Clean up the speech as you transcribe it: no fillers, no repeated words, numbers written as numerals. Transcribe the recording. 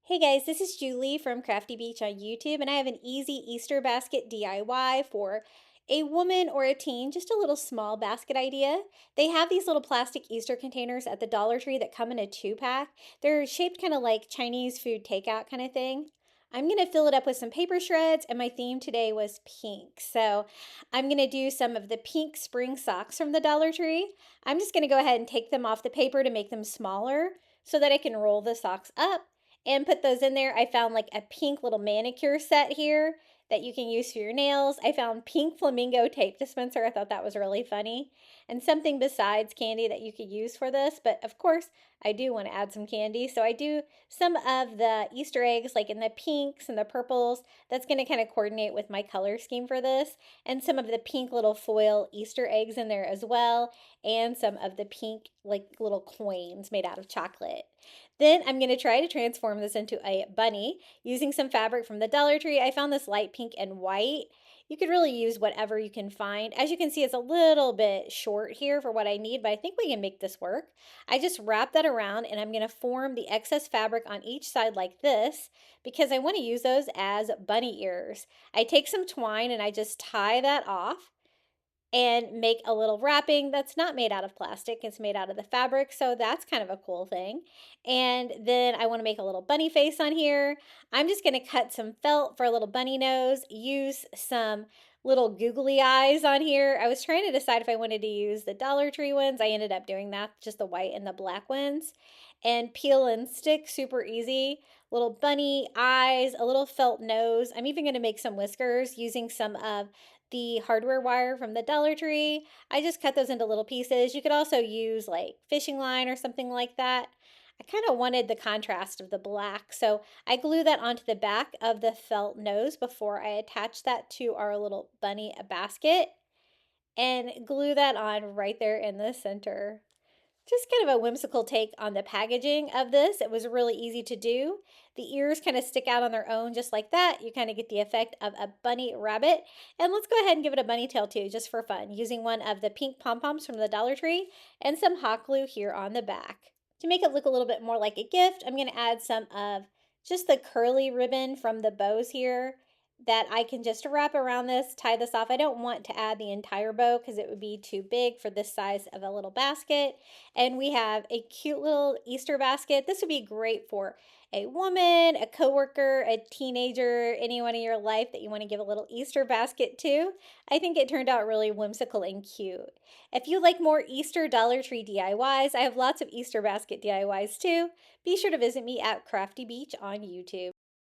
Hey guys, this is Julie from Crafty Beach on YouTube, and I have an easy Easter basket DIY for a woman or a teen, just a little small basket idea. They have these little plastic Easter containers at the Dollar Tree that come in a 2-pack. They're shaped kind of like Chinese food takeout kind of thing. I'm going to fill it up with some paper shreds, and my theme today was pink. So I'm going to do some of the pink spring socks from the Dollar Tree. I'm just going to go ahead and take them off the paper to make them smaller so that I can roll the socks up and put those in there. I found like a pink little manicure set here that you can use for your nails. I found pink flamingo tape dispenser. I thought that was really funny. And something besides candy that you could use for this. But of course, I do want to add some candy. So I do some of the Easter eggs like in the pinks and the purples. That's going to kind of coordinate with my color scheme for this. And some of the pink little foil Easter eggs in there as well. And some of the pink like little coins made out of chocolate. Then I'm going to try to transform this into a bunny using some fabric from the Dollar Tree. I found this light pink and white. You could really use whatever you can find. As you can see, it's a little bit short here for what I need, but I think we can make this work. I just wrap that around and I'm going to form the excess fabric on each side like this because I want to use those as bunny ears. I take some twine and I just tie that off and make a little wrapping that's not made out of plastic. It's made out of the fabric, so that's kind of a cool thing. And then I want to make a little bunny face on here. I'm just going to cut some felt for a little bunny nose, use some little googly eyes on here. I was trying to decide if I wanted to use the Dollar Tree ones. I ended up doing that, just the white and the black ones. And peel and stick, super easy. Little bunny eyes, a little felt nose. I'm even going to make some whiskers using some of the hardware wire from the Dollar Tree. I just cut those into little pieces. You could also use like fishing line or something like that. I kind of wanted the contrast of the black, so I glue that onto the back of the felt nose before I attach that to our little bunny basket and glue that on right there in the center. Just kind of a whimsical take on the packaging of this. It was really easy to do. The ears kind of stick out on their own just like that. You kind of get the effect of a bunny rabbit. And let's go ahead and give it a bunny tail too, just for fun, using one of the pink pom-poms from the Dollar Tree and some hot glue here on the back. To make it look a little bit more like a gift, I'm going to add some of just the curly ribbon from the bows here that I can just wrap around this, tie this off. I don't want to add the entire bow because it would be too big for this size of a little basket. And we have a cute little Easter basket. This would be great for a woman, a coworker, a teenager, anyone in your life that you want to give a little Easter basket to. I think it turned out really whimsical and cute. If you like more Easter Dollar Tree DIYs, I have lots of Easter basket DIYs too. Be sure to visit me at Crafty Beach on YouTube.